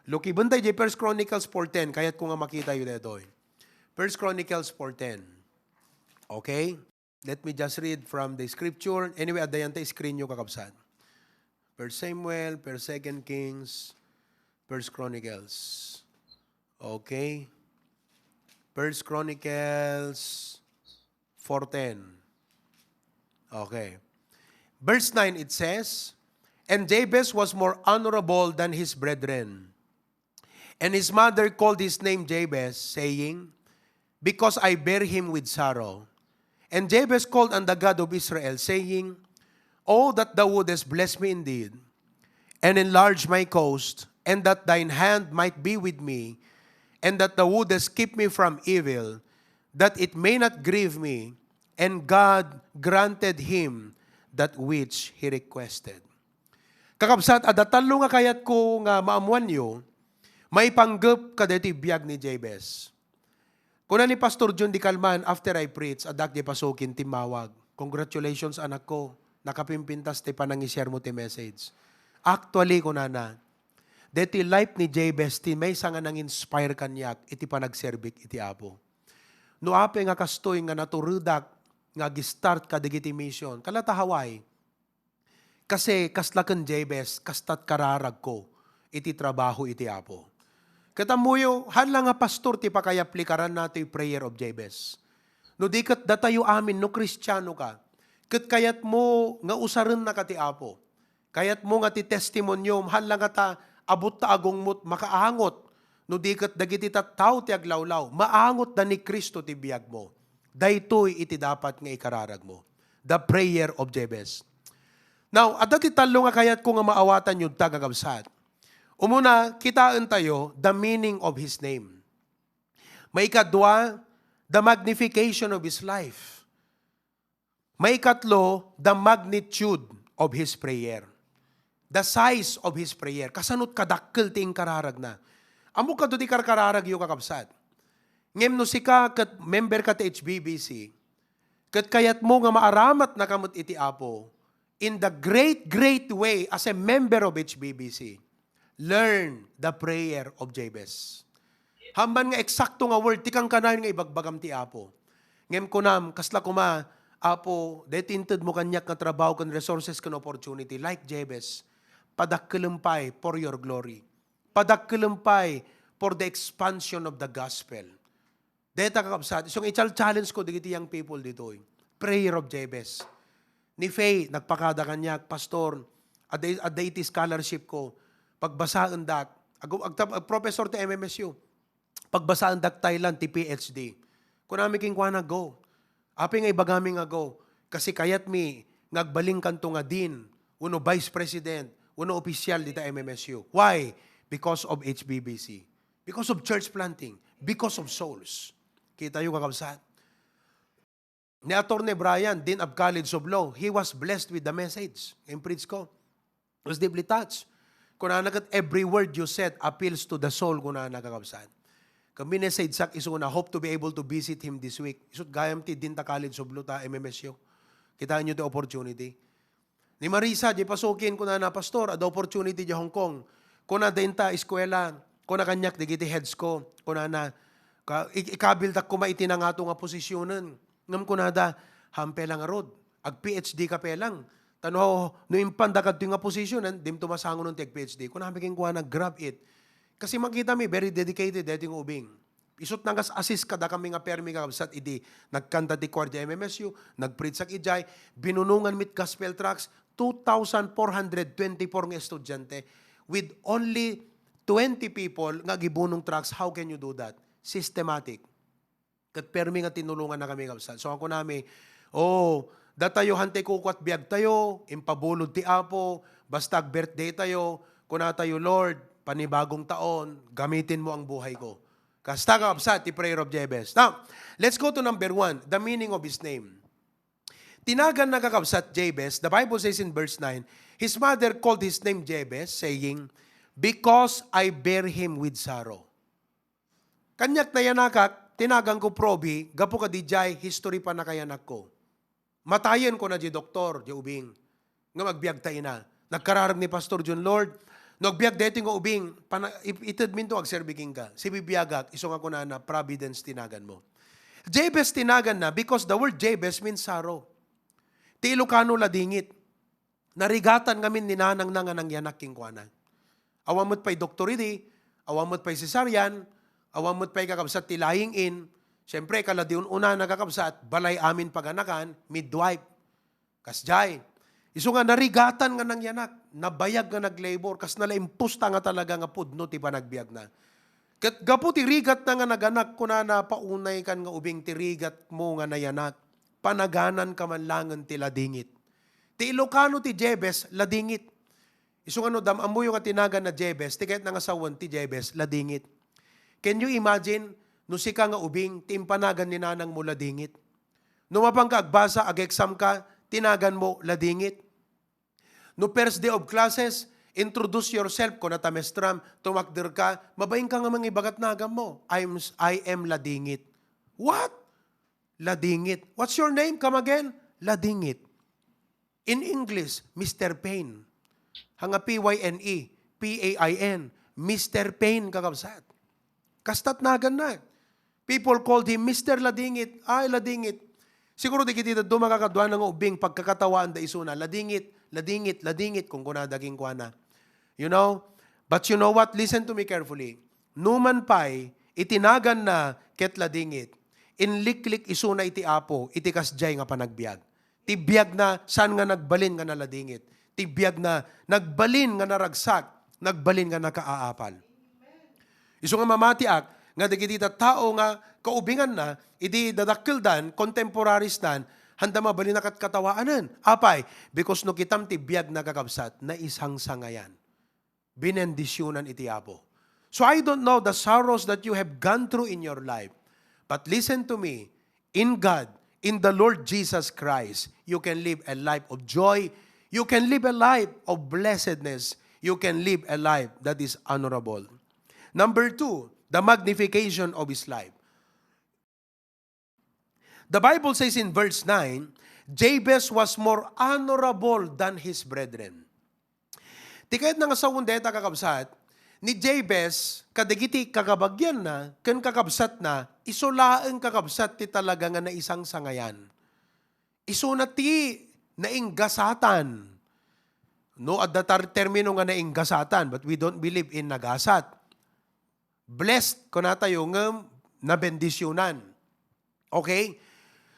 Look, ibantay di 1 Chronicles 4:10, kaya't ko nga makita yun ito. 1 Chronicles 4:10. Okay? Let me just read from the scripture. Anyway, adayan tayo screen nyo kakabsat. 1 Samuel, 1 Kings, 1 Chronicles. Okay? 1 Chronicles 4:10. Okay. Verse 9, it says, And Jabez was more honorable than his brethren. And his mother called his name Jabez, saying, Because I bear him with sorrow. And Jabez called on the God of Israel, saying, Oh, that thou wouldest bless me indeed, and enlarge my coast, and that thine hand might be with me, and that thou wouldest keep me from evil, that it may not grieve me. And God granted him that which he requested. Kakabsat, adatalo nga kayat ko nga maamuan nyo, may panggap ka dito biyag ni Jabez. Kuna ni Pastor John Di Calman, after I preach, adak di pasukin timawag. Congratulations anak ko, nakapimpintas ti panangishare mo ti message. Actually, kunana, dito life ni Jabez, ti may nga nang inspire kanyak, iti panagserbik iti apo. No ape nga kastoy nga naturudak, nga gistart ka digiti mission, kalata Hawaii. Kasi kaslakan Jabez, kastat kararag ko, iti trabaho iti apo. Katamuyo, hala nga pastor, ti pakayaplikaran nato yung prayer of Jabez. No di kat datayo amin, no Kristiyano ka, kat kayat mo nga usaran na ka ti apo. Kayat mo nga ti testimonyom, hala nga ta, abot ta agong mo't makaangot. No di kat dagiti tattaw ti aglawlaw, maangot da ni Kristo ti biyag mo. Daytoy iti dapat nga ikararag mo. The prayer of Jabez. Now, at dati talo nga kayat ko nga maawatan yung tagagabsat. Umuna, kitaan tayo the meaning of His name. May ikadwa, the magnification of His life. May ikatlo, the magnitude of His prayer. The size of His prayer. Kasanot kadakkel ting kararag na. Amo ka do di kararag yung kakabsat. Ngem no sika kat member ka ti HBBC, kat kayat mo nga maaramat na kamot iti apo, in the great, great way as a member of HBBC, learn the prayer of Jabez. Hamban nga eksakto nga word, tikang kanayon nga ibagbagam ti apo. Ngem kunam, kasla kuma, apo, detinted mo kanyak nga trabaho kan resources kan opportunity, like Jabez, padakkelumpay for your glory. Padakkelumpay for the expansion of the gospel. Deta kakabsat, isang challenge ko digiti young people dito. Prayer of Jabez. Ni Faye, nagpakada kanyak, Pastor, a deity scholarship ko, pagbasaan dak, professor ti MMSU, pagbasaan dak Thailand, ti PhD. Kung namin king kwa na go, api nga ibagami nga go, kasi kayat mi, ngagbaling kanto nga din, uno vice president, uno opisyal dita MMSU. Why? Because of HBBC. Because of church planting. Because of souls. Kita yung kakabsat. Ni Atty. Brian, Dean of College of Law, he was blessed with the message. In preach ko. Was deeply touched. Kung nanagat, every word you said appeals to the soul kung nanagakabsat. Kami message sak iso na hope to be able to visit him this week. Isot gayam ti Dean ta College of Law ta MMSU. Kitaan nyo the opportunity. Ni Marisa, di pasukin ko na pastor, the opportunity di Hong Kong. Kung na denta eskwela, kung na kanyak, digiti heads ko, kung na ikabildak ko maiti na nga ito nga posisyonan. Ngam ko na da, hampe lang arod. Ag PhD ka pe lang. Tano, no impanda ka ito nga posisyonan, dim tumasangon ng PhD. Kung namin kuha na grab it. Kasi makita mi, very dedicated, dating ubing. Isot nang assist kada kami nga permi kakabsat, idi, nagkanta di Kwardia MMSU, nagpreach sa Ijay, binunungan mit gospel tracks, 2,424 nga estudyante, with only 20 people nga gibunong tracks. How can you do that? Systematic. Kat permi nga tinulungan na kami kapsat. So ako nami, datayo hante kukwat biyag tayo, impabulod ti apo, basta birthday tayo, kuna tayo Lord, panibagong taon, gamitin mo ang buhay ko. Kasta kapsat, ti prayer of Jabez. Now, let's go to number 1, the meaning of his name. Tinagan na kakabsat Jabez, the Bible says in verse 9, his mother called his name Jabez, saying, Because I bear him with sorrow. Kanyak na yanakak, tinagang ko probi, gapo ka di jay, history pa na kayanak ko. Matayan ko na di doktor, di ubing. Nga magbiag tayo na. Nagkararag ni Pastor John, Lord, Nagbiag dito nga ubing, itad minto agserbiging ka. Si bibiyagak, iso nga kuna na providence tinagan mo. Jabez tinagan na because the word Jabez means sorrow. Ti Ilocano ladingit. Narigatan ngamin ni nanang nga nang yanak king kuana. Awamot pa'y doktor idi, awamot pa'y cesarean, awamot pa'y kakabsat ti lying in. Siyempre, kaladiun una nagkakabsat, balay amin paganakan, midwife. Kasjay. Iso nga narigatan nga nang yanak, nabayag nga naglabor, kas nalaimpusta nga talaga nga pudno ti panagbiag na. Kat gapo ti rigat na nga naganak ko na paunay kan nga ubing ti rigat mo nga nayanak, panaganan ka man langan ti ladingit. Ti Ilocano ti Jebes, ladingit. Iso nga no, damamuyo nga tinagan na Jebes, ti kahit nga sawan ti Jebes, ladingit. Can you imagine, no si ka nga ubing, ti impanagan ni nanang mo ladingit. Numapang ka agbasa, ag-exam ka, tinagan mo ladingit. No first day of classes, introduce yourself ko na tamestram, tumakder ka, mabayin ka nga mga ibagat nagam mo. I am ladingit. What? Ladingit. What's your name? Come again? Ladingit. In English, Mr. Pain. Hanga P-Y-N-E, P-A-I-N, Mr. Pain kakabsat. Kastat nagan na. People called him Mr. Ladingit. Ay, ladingit. Siguro di kitita dumakakadwa ng ubing pagkakatawaan da isuna. Ladingit, ladingit, ladingit kung kuna daging kuana. You know? But you know what? Listen to me carefully. Numan pa'y itinagan na ket ladingit. Inliklik isuna iti apo, iti kasjay nga panagbiag. Tibiyag na saan nga nagbalin nga naladingit. Tibiyag na nagbalin nga naragsak, nagbalin nga nakaaapal. Iso nga mamatiak, nga dagitita tao nga kaubingan na, idi dadakildan, contemporaries dan, handa mabalin na katawaanan. Apay, because no kitam tibiyag na kakabsat, na isang sangayan. Binendisyonan iti apo. So I don't know the sorrows that you have gone through in your life. But listen to me, in God, in the Lord Jesus Christ, you can live a life of joy. You can live a life of blessedness. You can live a life that is honorable. Number 2, the magnification of his life. The Bible says in verse 9, Jabez was more honorable than his brethren. Ti kahit nga sa undeta kakabsat, ni Jabez, kadagiti kakabagyan na, kan kakabsat na, isolaang kakabsat ti talaga nga na isang sangayan. Iso na ti nainggasatan. No, at the termino nga nainggasatan, but we don't believe in nagasat. Blessed ko na tayo nga nabendisyonan. Okay?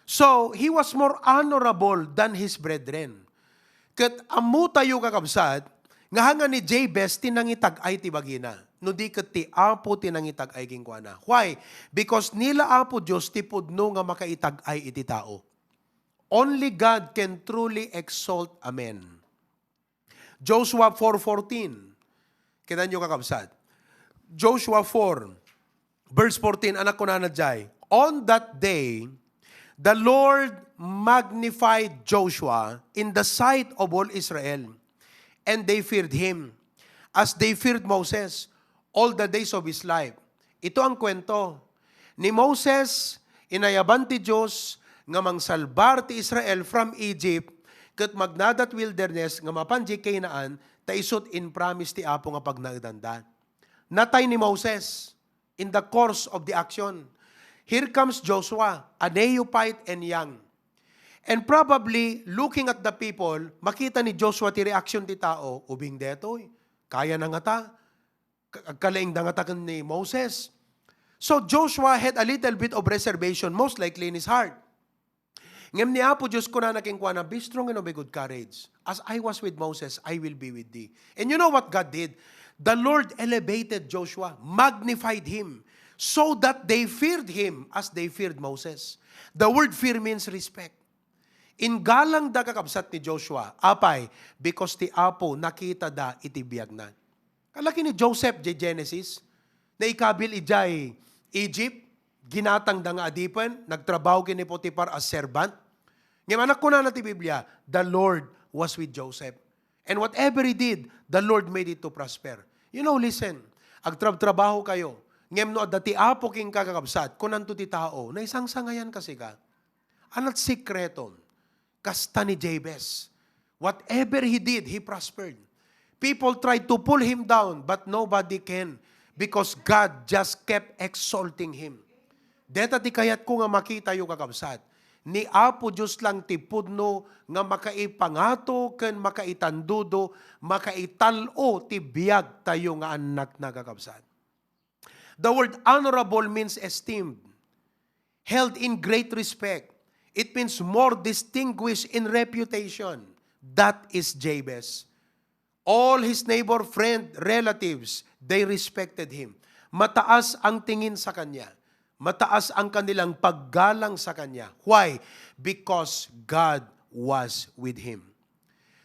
So, he was more honorable than his brethren. Kat amu tayo kakabsat, nga hanga ni Jabez tinangitag ay tibagina. No di kat ti apo tinangitag ay gingkwana. Why? Because nila apo Diyos tipudno nga makaitag ay iti tao. Only God can truly exalt a man. Joshua 4:14. Kita nyo kakabsat. Joshua 4, verse 14, anak ko na nadjay. On that day, the Lord magnified Joshua in the sight of all Israel, and they feared him, as they feared Moses all the days of his life. Ito ang kwento. Ni Moses, inayaban ti Diyos, nga mangsalbar ti Israel from Egypt, kat magnadat wilderness, nga mapanji Canaan, taisot in promise ti Apo nga pagnagdanda. Natay ni Moses in the course of the action. Here comes Joshua, a neophyte and young. And probably, looking at the people, makita ni Joshua ti reaction ti tao, ubing detoy, kaya na nga ta, kalaing da nga ta ni Moses. So Joshua had a little bit of reservation, most likely in his heart. Ngem ni Apo Diyos ko na nakingkwana, be strong and of a good courage. As I was with Moses, I will be with thee. And you know what God did? The Lord elevated Joshua, magnified him, so that they feared him as they feared Moses. The word fear means respect. In galang da kakabsat ni Joshua, apay, because ti Apo nakita da itibiyag na. Kalaki ni Joseph, Genesis, na ikabil ijay Egypt, ginatang da nga adipan, nagtrabaho kini Potiphar as servant. Ngayon anak ko na ti Biblia, the Lord was with Joseph. And whatever he did, the Lord made it to prosper. You know, listen, agtrabaho kayo, ngayon no, dati Apo king kakabsat, kunanto ti tao, na isang sangayan kasi ka. Anat sikreton, kasta ni Jabez. Whatever he did, he prospered. People tried to pull him down, but nobody can because God just kept exalting him. Deta ti kayat ko nga makita yung kakabsat. Ni Apo Diyos lang ti pudno nga makaipangato ken makaitandudo, makaitalo ti biyag tayo nga anak na kakabsat. The word honorable means esteemed, held in great respect. It means more distinguished in reputation. That is Jabez. All his neighbor, friend, relatives, they respected him. Mataas ang tingin sa kanya. Mataas ang kanilang paggalang sa kanya. Why? Because God was with him.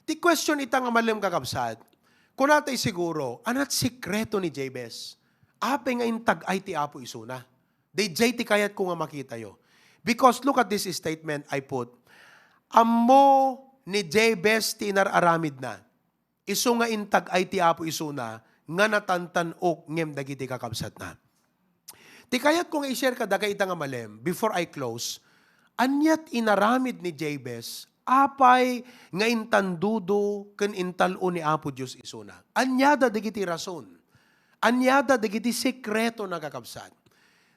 The question ita nga malam kakabsat, kung natay siguro, anat sikreto ni Jabez? Ape nga intag ay ti Apo isuna. They jay ti kayat ko nga makita yo. Because look at this statement I put. Amo ni Jabez ti inararamid na. Iso nga intag ay ti Apo isuna nga natantanok ngem dagiti kakabsat na. Ti kayat ko nga i-share ka daga ita nga malem before I close. Anyat inaramid ni Jabez apay nga intandudo ken intalo ni Apo Dios isuna. Anyada dagiti rason. Anyada dagiti sekreto na kakabsat.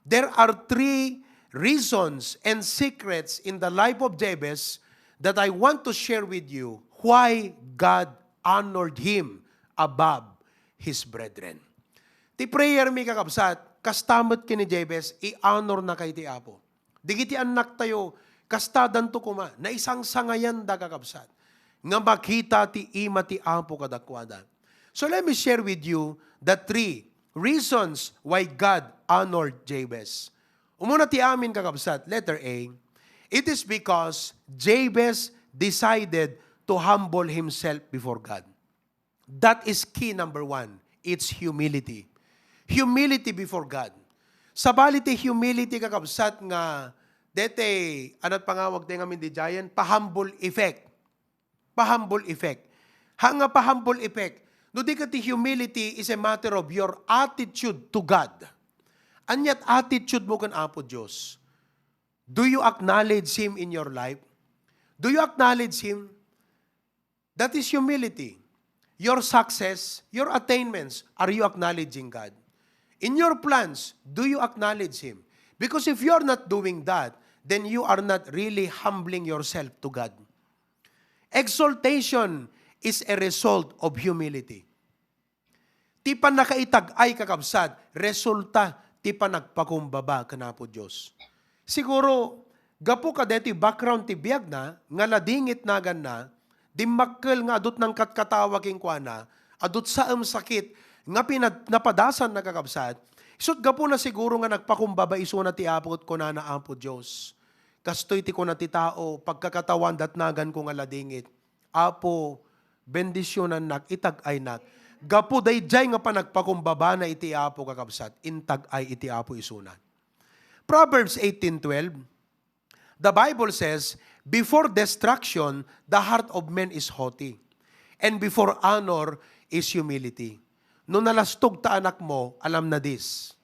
There are 3 reasons and secrets in the life of Jabez that I want to share with you why God honored him above his brethren. Ti prayer mi kakabsat, kastamot kini Jabez, i-honor na kay ti Apo. Digiti anak tayo, kastadan to kuma, na isang sangayan da kakabsat, nga makita ti ima ti Apo kadakwada. So let me share with you the 3 reasons why God honored Jabez. Umuna ti amin kakabsat, letter A, it is because Jabez decided to humble himself before God. That is key number 1. It's humility. Humility before God. Sabaliti humility kakabsat nga, dete, anat pangawag tayo ngamin di giant, pa-humble effect. Pa-humble effect. Hanga pa-humble effect. No di ka ti humility is a matter of your attitude to God. Anyat attitude mo kan Apo Diyos. Do you acknowledge Him in your life? Do you acknowledge Him? That is humility. Your success, your attainments, are you acknowledging God? In your plans, do you acknowledge Him? Because if you're not doing that, then you are not really humbling yourself to God. Exaltation is a result of humility. Ti pa nakaitag ay kakabsat, resulta ti pa nagpakumbaba kana po Diyos. Siguro, gapo ka deti background ti biyag na, nga ladingit nagan na, di makkel nga adot ng katkatawaging kwa na, adot sa sakit, nga napadasan na kakabsat, isot gapo na siguro nga nagpakumbaba iso na ti apot ko na Apo Diyos. Kastoy ti ko na ti tao, pagkakatawan datnagan ko nga ladingit. Apo, bendisyonan nak, itag ay nak. Gapo day jay nga pa nagpakumbaba na iti Apo kakabsat, intag ay iti Apo isunan. Proverbs 18:12, the Bible says, before destruction, the heart of man is haughty, and before honor is humility. Nung nalastog ta anak mo, alam na this.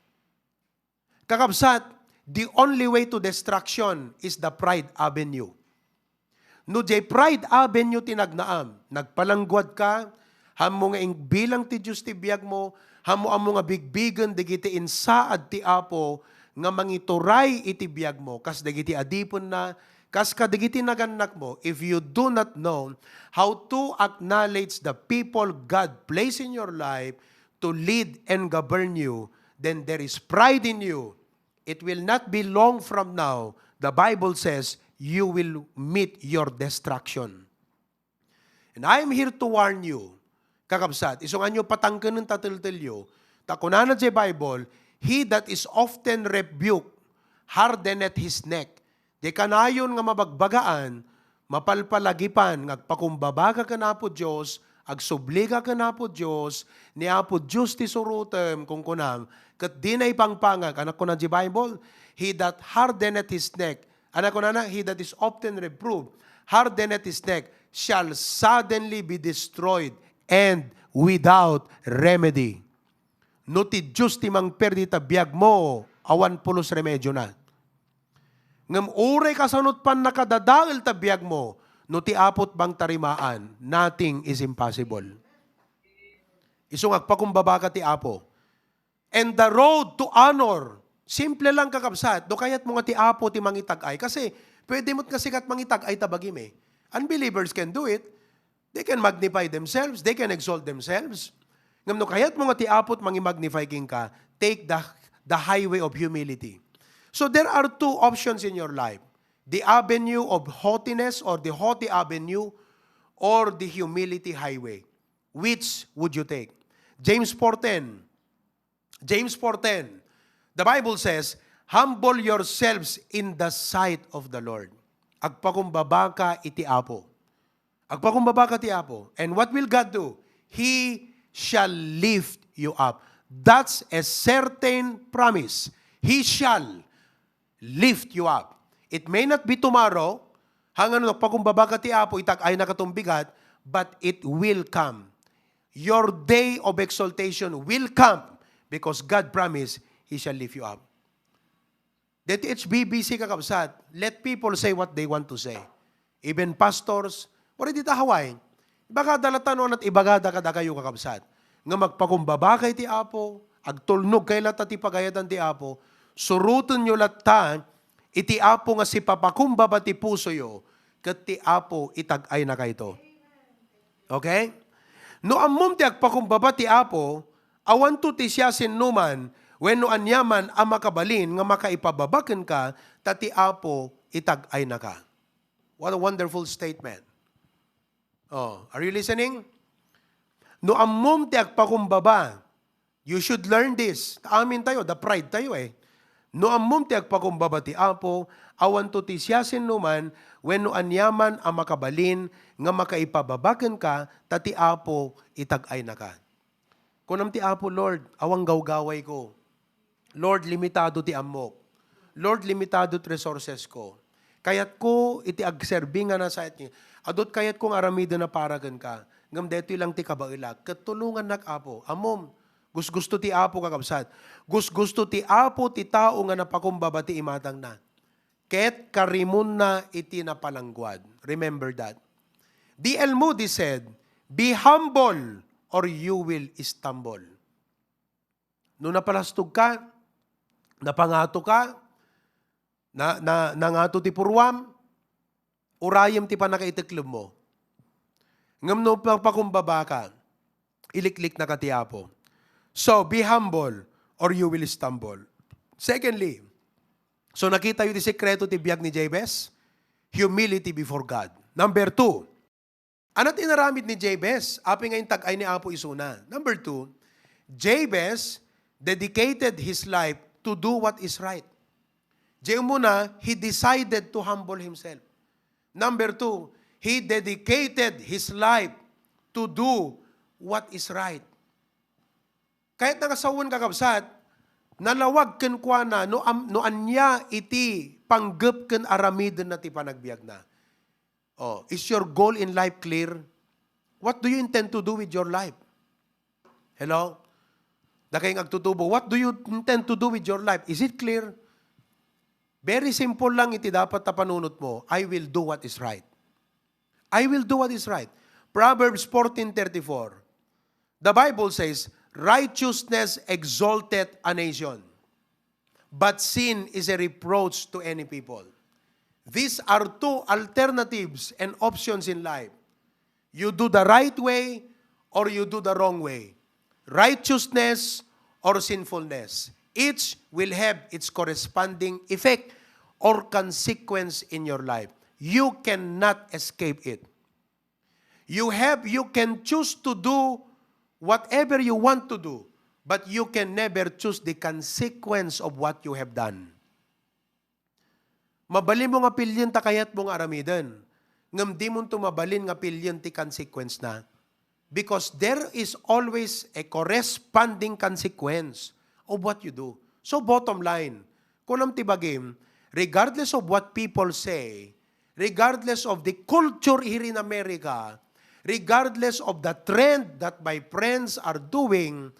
Kakabsat, the only way to destruction is the pride avenue. No jay pride avenue tinagnaam, nagpalangguad ka, hamo nga ing bilang ti Diyos ti biyag mo, hamo amo nga bigbigan digiti insaad ti Apo, nga mangituray iti biyag mo, kas dagiti adipon na, kas kadagiti naganak mo, if you do not know how to acknowledge the people God placed in your life to lead and govern you, then there is pride in you. It will not be long from now, the Bible says, you will meet your destruction. And I am here to warn you, kakabsat, isongan nyo patangkan ng tatiltilyo, takunan na sa Bible, he that is often rebuked, hardeneth his neck. Di kanayon nga mabagbagaan, mapalpalagipan, ngagpakumbaba ka na po Diyos, agsubliga ka na po Diyos, ni Apo Diyos ti surutem, kung kunam, kat di na ipangpangag, anak ko na di Bible, he that hardeneth his neck, anak ko na he that is often reproved, hardeneth his neck, shall suddenly be destroyed, and without remedy. No ti Diyos ti mang perdita biyag mo, awan pulos remedyo na. Ngam uray kasanot pan nakadadail tabiyag mo, no ti apot bang tarimaan, nothing is impossible. Isong agpakumbaba ka ti Apo. And the road to honor, simple lang kakabsat, do kayat mo nga ti Apo ti mangitag-ay. Kasi, pwede mo't kasikat mangitag-ay tabagim eh. Unbelievers can do it. They can magnify themselves. They can exalt themselves. Ngam no kayat mo nga ti Apo at mangi-magnify king ka, take the highway of humility. So there are two options in your life. The avenue of haughtiness or the haughty avenue or the humility highway. Which would you take? James 4:10. James 4:10. The Bible says, humble yourselves in the sight of the Lord. Agpakumbaba ka iti Apo. Agpakumbaba ka ti Apo. And what will God do? He shall lift you up. That's a certain promise. He shall lift you up. It may not be tomorrow, hanggang nagpakumbaba ka ti Apo, itag-ay na katong bigat, but it will come. Your day of exaltation will come because God promised He shall lift you up. That it's BBC kakabsat. Let people say what they want to say. Even pastors, wala di tahaway. Ibaga dalatanon at ibagada kada kayo kakabsat. Nga magpakumbaba kay ti Apo, agtulnog kay lata ti pagayadan ti Apo, surutun nyo lata, iti Apo nga si papakumbaba ti puso yo, kat ti Apo itag-ay na kayto. Okay? No ammom ti agpakumbaba ti Apo, awan to ti siya sinuman, when no anyaman ang makabalin, nga makaipababaken ka, tati Apo itag-ay na ka. What a wonderful statement. Oh, are you listening? No ammom ti agpakumbaba, you should learn this. Amin tayo, the pride tayo eh. No ammom ti agpakumbaba ti Apo, awan to ti siya sinuman, when no anyaman ang makabalin, nga makaipababaken ka, tati Apo itag-ay na ka. Kunam ti Apo, Lord, awang gawgaway ko. Lord, limitado ti amok. Lord, limitado ti resources ko. Kayat ko, iti agserbi nga na sa itnya. Adot kayat kong aramida na paragan ka. Ngam deto lang ti kabailag. Katulungan nak Apo. Amom, gusto ti Apo kakabsat. Gusto ti Apo ti tao nga napakumbaba ti imatang na. Ket karimun na iti napalangguad. Remember that. D.L. Moody said, be humble or you will stumble. No napalastog ka, napangato ka, nangato ti purwam, urayam ti panakaitiklom mo. Ngam no pakumbaba ka, iliklik na ka ti Apo. So, be humble or you will stumble. Secondly, so nakita yung sekreto ti biyag ni Jabez? Humility before God. Number 2, anat inaramid ni Jabez? Api nga yung tag-ay ni Apo isuna. Number 2, Jabez dedicated his life to do what is right. Diyan muna, he decided to humble himself. Number 2, he dedicated his life to do what is right. Kahit nangasawon kakabsat, nalawag ken kwa na, no anya iti panggep ken aramiden na ti panagbiag na. Oh, is your goal in life clear? What do you intend to do with your life? Hello? Dakayong agtutubo, what do you intend to do with your life? Is it clear? Very simple lang iti dapat tapanunot mo. I will do what is right. I will do what is right. Proverbs 14:34. The Bible says, righteousness exalteth a nation, but sin is a reproach to any people. These are two alternatives and options in life. You do the right way or you do the wrong way. Righteousness or sinfulness. Each will have its corresponding effect or consequence in your life. You cannot escape it. You can choose to do whatever you want to do, but you can never choose the consequence of what you have done. Mabalin mo nga pilyon ta kayat mong aramidan. Ngam di mo mabalin nga pilyon ti consequence na. Because there is always a corresponding consequence of what you do. So bottom line, kunam ti bagim, regardless of what people say, regardless of the culture here in America, regardless of the trend that my friends are doing,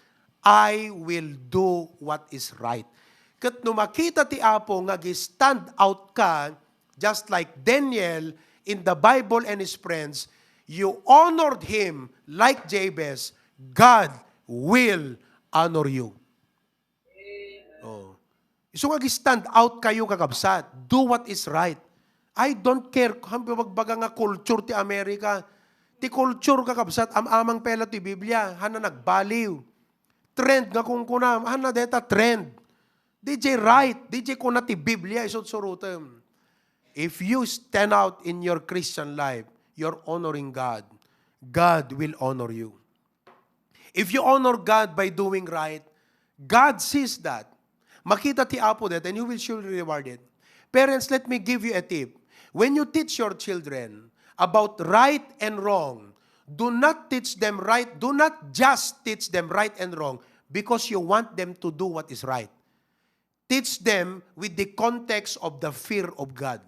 I will do what is right. Kat no makita ti Apo nga stand out ka, just like Daniel in the Bible and his friends, you honored him like Jabez, God will honor you. Oh. So nga stand out kayo kakabsat. Do what is right. I don't care kung magbaga nga culture ti Amerika. Ti culture kakabsat, amang pela ti Biblia, hana nagbaliw. Trend nga kung kuna, hana deta trend. DJ right, DJ kuna ti Biblia, isot surutem. If you stand out in your Christian life, you're honoring God. God will honor you. If you honor God by doing right, God sees that. Makita ti Apo that and you will surely reward it. Parents, let me give you a tip. When you teach your children about right and wrong, do not teach them right. Do not just teach them right and wrong because you want them to do what is right. Teach them with the context of the fear of God.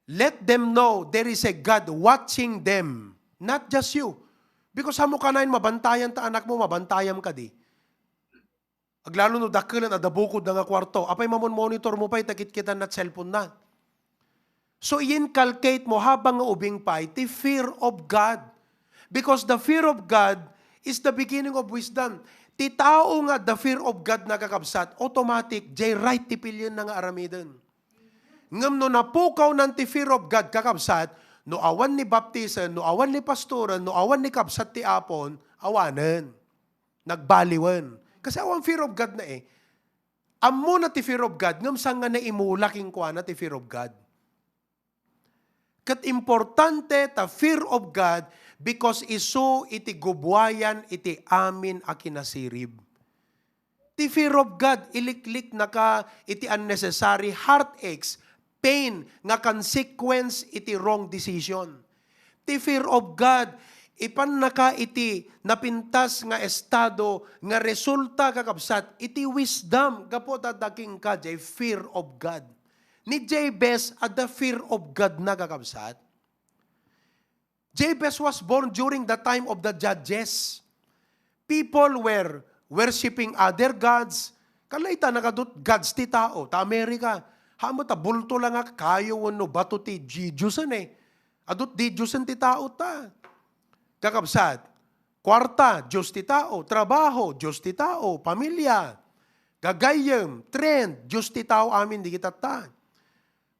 Let them know there is a God watching them, not just you. Because hamo ka na mabantayan ta anak mo, mabantayan ka di. Aglalo no dakilan, adabukod na nga kwarto. Apay mamon monitor mo pa'y takit-kitan na cellphone na. So, i-inculcate mo habang nga ubing pa'y the fear of God. Because the fear of God is the beginning of wisdom. Ti tao nga the fear of God na kakabsat, automatic, jay right ti pilyon na nga aramidon. Ngam no napukaw ng ti fear of God kakabsat, no awan ni baptisan, no awan ni pastoran, no awan ni kabsat ti apon, awanan. Nagbaliwan. Kasi awan fear of God na eh. Amo na ti fear of God, ngam saan nga na imulaking kwa na ti fear of God. Kat importante ta fear of God because iso iti gubwayan iti amin a kinasirib. Ti fear of God, iliklik na ka iti unnecessary heartaches, pain, nga consequence iti wrong decision. Ti fear of God, ipan na ka iti napintas nga estado, nga resulta kakabsat, iti wisdom, gapo tataking ka, jay fear of God. Ni Jabez at the fear of God na kakabsat. Jabez was born during the time of the judges. People were worshiping other gods. Kalayta nakadut gods ti tao. Ta Amerika, hamo ta bulto lang nga kayo no bato ti Diyosan eh. Adut di Diyosan ti tao ta. Kakabsat, kwarta, Diyos ti tao. Trabaho, Diyos ti tao. Pamilya, gagayem, trend, Diyos ti tao amin di kita ta.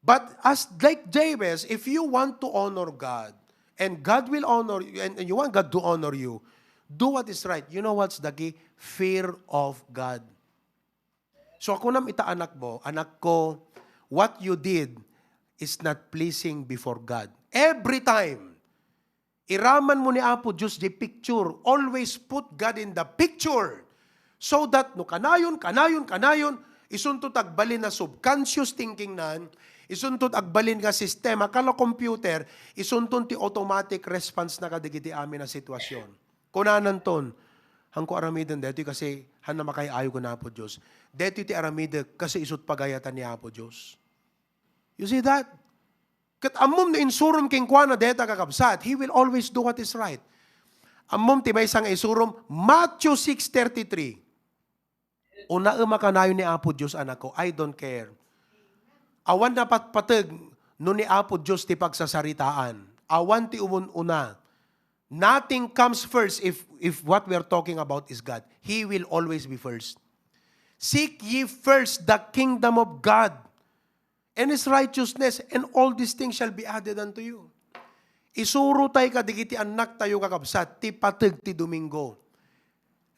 But as like Jabez, if you want to honor God, and God will honor you, and you want God to honor you, do what is right. You know what's the key? Fear of God. So ako nam ita anak mo, anak ko, what you did is not pleasing before God. Every time, iraman mo ni Apo Diyos di picture, always put God in the picture. So that no kanayon, isuntot agbalin na subconscious thinking nan, isuntot agbalin nga sistema, kala computer, isuntot ti automatic response na kadigiti amin na sitwasyon. Kunanan ton, hangko aramidan dito kasi han na makayayo ko na po Diyos. Dito ti aramida kasi isut pagayatan ni Apo Diyos. You see that? Kat amom na insurum king kwa na deta kakabsat, He will always do what is right. Amom ti may isang isurum, Matthew 6:33. Una makanayo ni Apo Diyos anak ko, I don't care. Awan na patpatag no ni Apo Diyos ti pagsasaritaan. Awan ti umun-una. Nothing comes first if what we are talking about is God. He will always be first. Seek ye first the kingdom of God and His righteousness, and all these things shall be added unto you. Isuro tayo kadigiti anak tayo kakabsat, ti patag ti Domingo.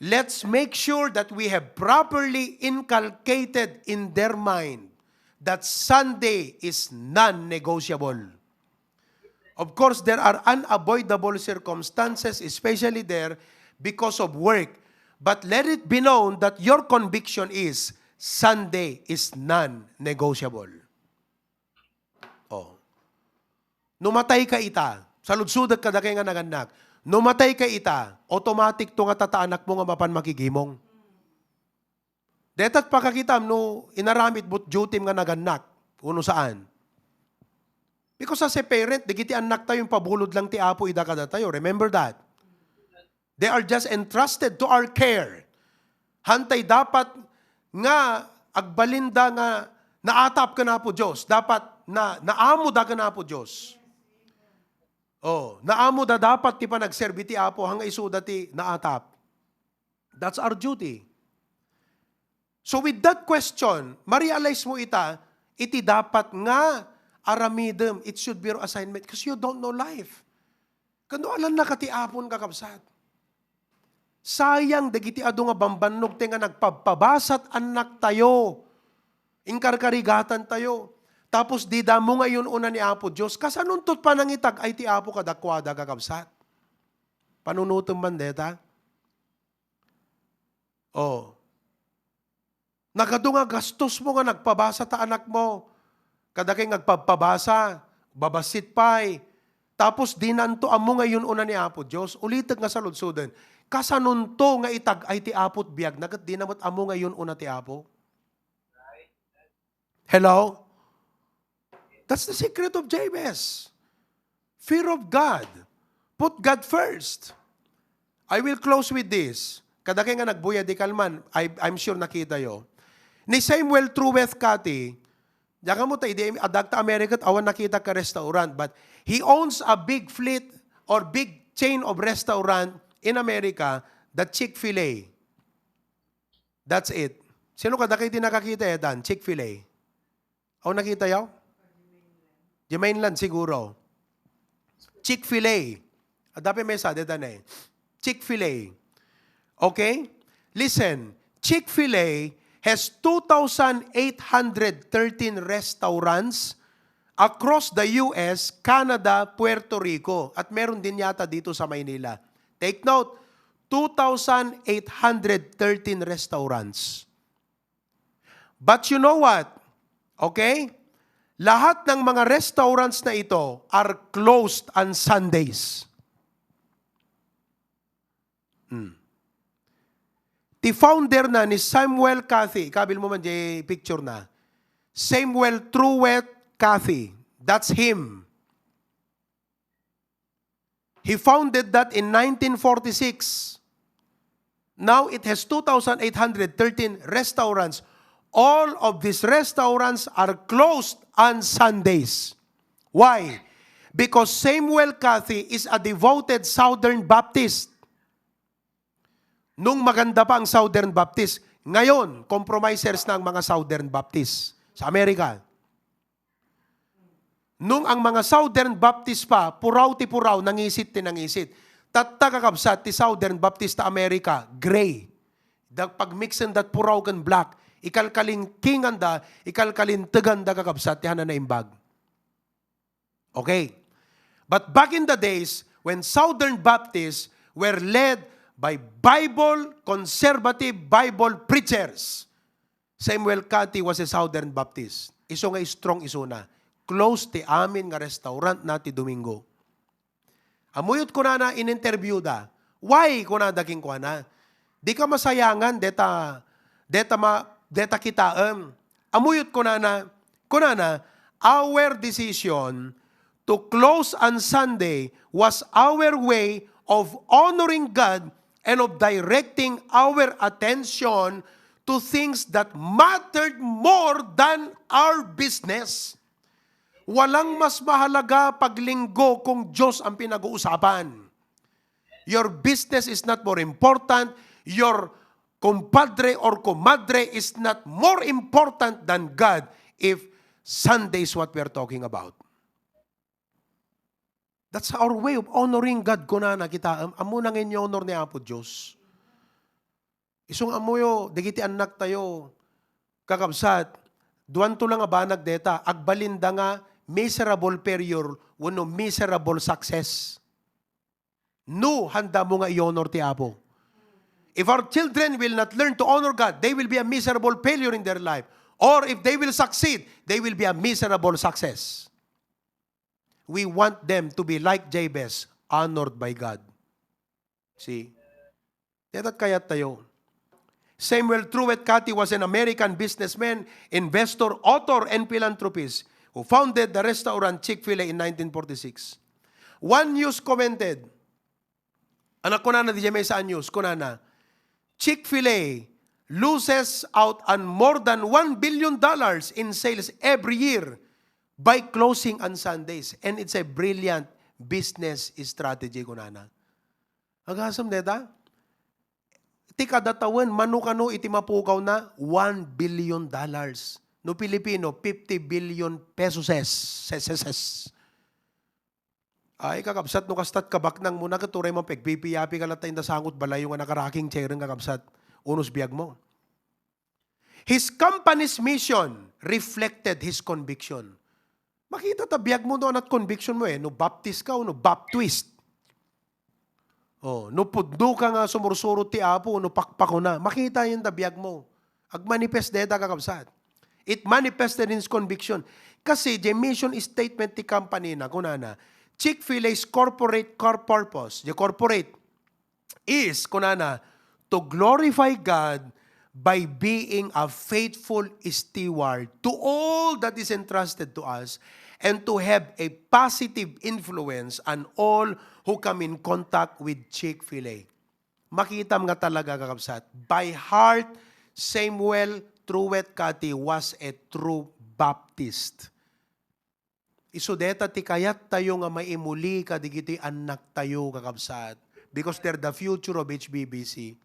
Let's make sure that we have properly inculcated in their mind that Sunday is non-negotiable. Of course, there are unavoidable circumstances, especially there because of work. But let it be known that your conviction is Sunday is non-negotiable. Oh. Numatay ka ita, saludsudag ka da kay nga naganak. Numatay ka ita, automatic to nga tataanak mo nga mapan makigimong. Detat pakakitam no inaramit but duty nga naganak, kuno saan. Because as a parent, digiti anak tayo yung pabulod lang ti Apo ida kada tayo. Remember that. They are just entrusted to our care. Hantay dapat nga agbalinda nga naatap ka na po Diyos. Dapat na naamo da ka na po Diyos. Oh, naamo da dapat ti panagserbi ti Apo hanga isuda ti naatap. That's our duty. So with that question, ma-realize mo iti dapat nga aramidem. It should be your assignment because you don't know life. Kano alam na katiapon kakabsat. Sayang, dagiti ado nga bambanog te nga nagpabasat anak tayo. Inkarkarigatan tayo. Tapos di damo ngayon una ni Apo Diyos. Kasanuntot pa nang itag ay ti Apo kadakwada kakabsat. Panunutom man deta. Oh. Nagado nga gastos mo nga nagpabasa ta anak mo. Kada kay nagpabasa, babasit pa'y. Tapos dinanto amo ngayon una ni Apo Diyos. Ulitag nga sa lutsudan. Kasanunto nga itag ay ti Apo't biyag. Nagat dinamot amo ngayon una ti Apo. Hello? That's the secret of Jabez. Fear of God. Put God first. I will close with this. Kada kay nga nagbuya di kalman, I'm sure nakita yo. Ni Samuel Trueth Cathy, diyan mo tayo, adagta America, awan nakita ka restaurant, but he owns a big fleet or big chain of restaurant in America, the Chick-fil-A. That's it. Sino kada kayo nakakita Dan? Chick-fil-A. O nakita yaw? Di mainland siguro. Chick-fil-A. Adapi may sa dedan eh. Chick-fil-A. Okay? Listen, Chick-fil-A has 2,813 restaurants across the US, Canada, Puerto Rico. At meron din yata dito sa Maynila. Take note, 2,813 restaurants. But you know what? Okay? Lahat ng mga restaurants na ito are closed on Sundays. The founder na ni Samuel Cathy, kabil mo man di picture na, Samuel Trueth Cathy, that's him. He founded that in 1946. Now it has 2,813 restaurants. All of these restaurants are closed on Sundays. Why? Because Samuel Cathy is a devoted Southern Baptist. Nung maganda pa ang Southern Baptist, ngayon, compromisers na ang mga Southern Baptist sa Amerika. Nung ang mga Southern Baptist pa, puraw ti puraw, nangisit ti nangisit. Tatakakabsat ti Southern Baptist ta Amerika, gray. Pag-mixin that puraw kan black, ikalkalin kinganda, ikalkalin teganda kakabsat ti hanan na imbag. Okay. But back in the days, when Southern Baptists were led by Bible, conservative Bible preachers, Samuel Cathy was a Southern Baptist. Iso nga strong iso na. Close ti amin nga restaurant na ti Domingo. Amuyot ko na in-interview da. Why ko na daking ko na? Di ka masayangan, deta kita. Amuyot ko na, our decision to close on Sunday was our way of honoring God and of directing our attention to things that mattered more than our business. Walang mas mahalaga paglinggo kung Diyos ang pinag-uusapan. Your business is not more important. Your compadre or comadre is not more important than God if Sunday is what we're talking about. That's our way of honoring God ko na kita. Amo nang inyo honor ni Apo Diyos. Isong amoyo, digiti anak tayo, kakabsat, duwan to lang abanag deta, agbalinda nga, miserable failure, wano miserable success. No, handa mo nga i-honor ti Apo. If our children will not learn to honor God, they will be a miserable failure in their life. Or if they will succeed, they will be a miserable success. We want them to be like Jabez, honored by God. See? Dapat kayat tayo. Samuel Trueth Cathy was an American businessman, investor, author, and philanthropist who founded the restaurant Chick-fil-A in 1946. One news commented, anak ko na di may sa news, ko na, Chick-fil-A loses out on more than $1 billion in sales every year by closing on Sundays. And it's a brilliant business strategy ko na. Agasam deta? Ti kadatawan, manukano iti mapukaw na $1 billion. No Pilipino, 50 billion pesos. Ay, kakabsat, no kastat kabaknang muna katuray mo, pagpipiyapi ka latay na sangot balay yung nakaraking chairang kakabsat, unos biyag mo. His company's mission reflected his conviction. Makita ta biyag mo doon at conviction mo no baptist ka o no baptist. No puddo ka nga sumursuro ti apo, no pakpako na. Makita yun ta biyag mo. Agmanifest deta kakabsat. It manifested in his conviction. Kasi the mission statement ti company na, kunana, Chick-fil-A's corporate core purpose, the corporate, is, kunana, to glorify God by being a faithful steward to all that is entrusted to us and to have a positive influence on all who come in contact with Chick-fil-A. Makita nga talaga kakabsat. By heart, Samuel Truett Kati was a true Baptist. Isudeta ti kayat tayo nga maimuli ka digiti anak tayo kakabsat. Because they're the future of HBBC.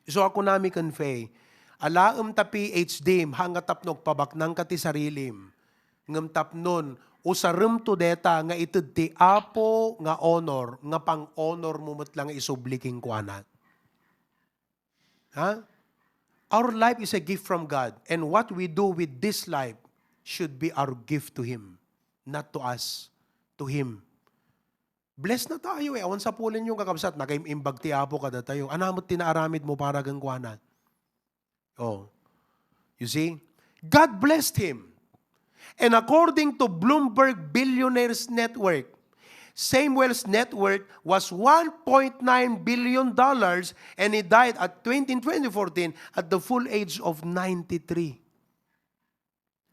So ako nami convey, alaam ta PhD, hanga tapnog pabaknang ka ti sarilim. Ngam tapnon, usarem to deta nga itud ti apo nga honor, nga pang-honor mo lang isubliking kuanat. Ha? Our life is a gift from God. And what we do with this life should be our gift to Him. Not to us, to Him. Blessed na tayo Awan sa pulin yung kakabsat, nakaimbag ti apo kada tayo. Anamot tinaaramid mo para gangkwanan. You see? God blessed him. And according to Bloomberg Billionaires Network, Samuel's net worth was $1.9 billion and he died in 2014 at the full age of 93.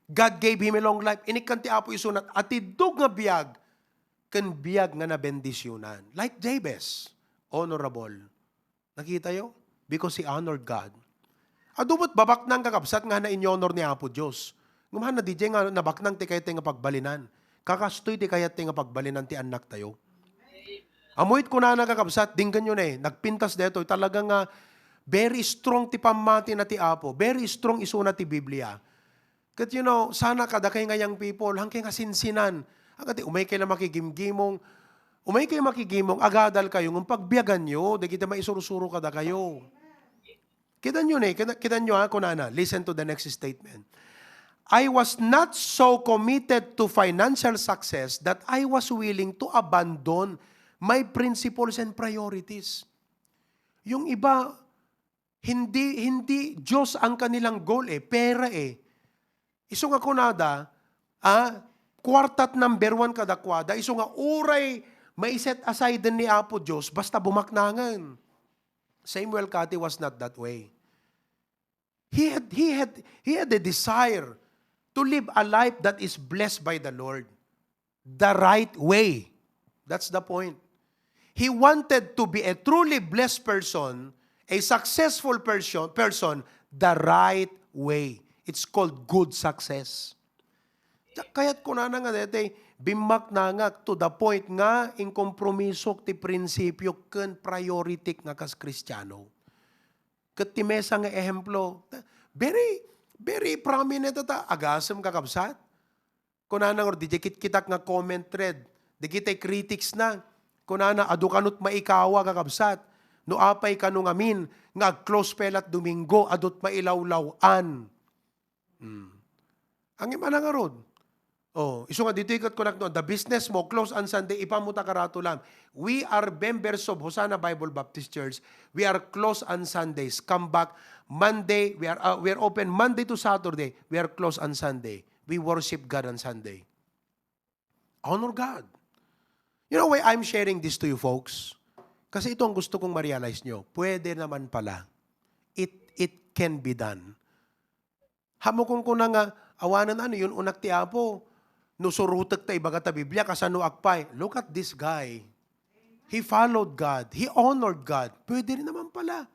God gave him a long life. Inikan ti apo isunat at idug nga biyag ken biyag nga nabendisyonan. Like Jabez, honorable. Nakita yo? Because he honored God. Adubot babak nang kakabsat nga na in-honor ni Apo Diyos. Ngumahan na DJ nga nabak nang ti kayat nga pagbalinan. Kakastoy ti kayat nga pagbalinan ti anak tayo. Amoyt ko na kakabsat, dinggan yun nagpintas deto, talagang very strong ti pamati na ti Apo. Very strong isuna ti Biblia. Kat sana kada kay ngayang people, hangkay nga sinsinan. Agad umay kayo na makigimgimong, agadal kayo, ng pagbiyagan nyo, di kita maisurusuro kada kayo. Kita nyo kunana, listen to the next statement. I was not so committed to financial success that I was willing to abandon my principles and priorities. Yung iba, hindi Diyos ang kanilang goal pera Iso nga kunada, kwartat number 1 kadakwada, iso nga uray maiset aside din ni Apo Diyos, basta bumaknangan. Samuel Kati was not that way. He had a desire to live a life that is blessed by the Lord. The right way. That's the point. He wanted to be a truly blessed person, a successful person, the right way. It's called good success. Kaya't ko na nga dete, bimak na nga to the point nga in kompromiso ti prinsipyo ken priority nga kas Kristiyano. Ket ti mesa nga ehemplo, very prominent ata agasem kakabsat. Kunana or dijekit kitak nga comment thread, digitay critics na. Kunana adu kanut maikawa kakabsat. No apay kanu ngamin nga close pelat Domingo adut mailawlawan. Ang imana nga rod. Iso nga dito ikat ko the business mo, close on Sunday, ipamuta karato lang. We are members of Hosanna Bible Baptist Church. We are close on Sundays. Come back Monday. We are open Monday to Saturday. We are close on Sunday. We worship God on Sunday. Honor God. You know why I'm sharing this to you folks? Kasi ito ang gusto kong ma-realize nyo. Pwede naman pala. It can be done. Hamukon ko na nga, awanan yun unak ti Apo. No surutek ta ibaga ta Biblia kasano akpay. Look at this guy. He followed God. He honored God. Pwede rin naman pala.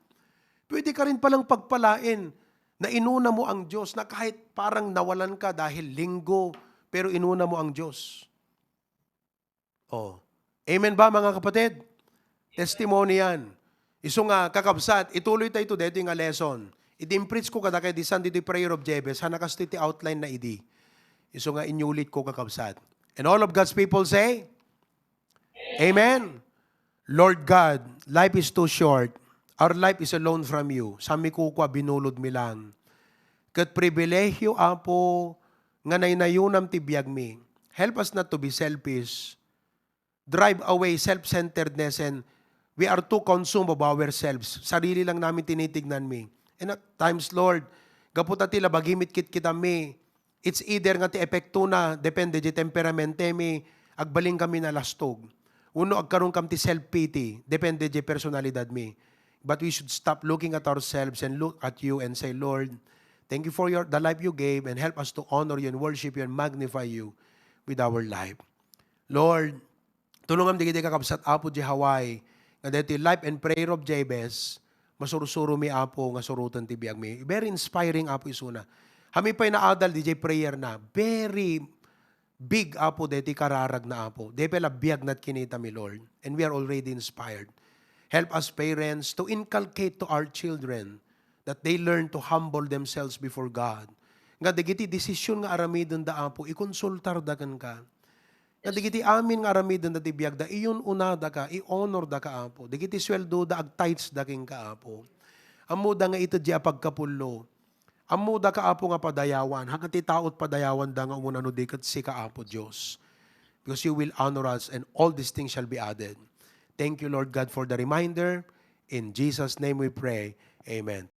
Pwede ka rin palang pagpalain na inuna mo ang Diyos na kahit parang nawalan ka dahil linggo, pero inuna mo ang Diyos. Amen ba mga kapatid? Testimony yan. Iso nga, kakabsat, ituloy tayo to dito nga lesson. Iti-impreach ko kada kay di Sunday the prayer of Jebes, hanakas ti outline na idi. Iso nga, inyulit ko kakabsat. And all of God's people say, Amen. Lord God, life is too short. Our life is alone from you. Sami ko kwa, binulod mi lang. Kat pribilehyo, Apo, nga naynayunam ti biyag mi. Help us not to be selfish. Drive away self-centeredness and we are too consumed of ourselves. Sarili lang namin tinitignan mi. And at times, Lord, gaputa tila bagimit kit kita mi. It's either nga ti epekto na, depende di temperamente mi, agbaling kami na lastog. Uno, agkaroon kam ti self-pity, depende di personalidad mi. But we should stop looking at ourselves and look at you and say, Lord, thank you for the life you gave and help us to honor you and worship you and magnify you with our life. Lord, tulungan di kita kakabsat Apo di Hawaii, nga dito life and prayer of Jabez, masurusuro mi Apo, nga surutan ti biyag mi. Very inspiring Apo isuna. Kami pa'y naadal di prayer na, very big Apo dito kararag na Apo. Di pala biyag nat kinita mi Lord. And we are already inspired. Help us parents to inculcate to our children that they learn to humble themselves before God. Nga digiti desisyon nga aramidon da Apo, ikonsultar da kan ka. Nga digiti amin nga aramidon da tibiyag da, iyon una da ka, i-honor da ka Apo. Digiti sweldo da ag-tithes da king ka Apo. Amo da nga ito di apagkapullo. Amo da ka Apo nga padayawan, hanggang ti taot padayawan da nga umunano di kat si ka Apo Diyos. Because you will honor us and all these things shall be added. Thank you, Lord God, for the reminder. In Jesus' name we pray. Amen.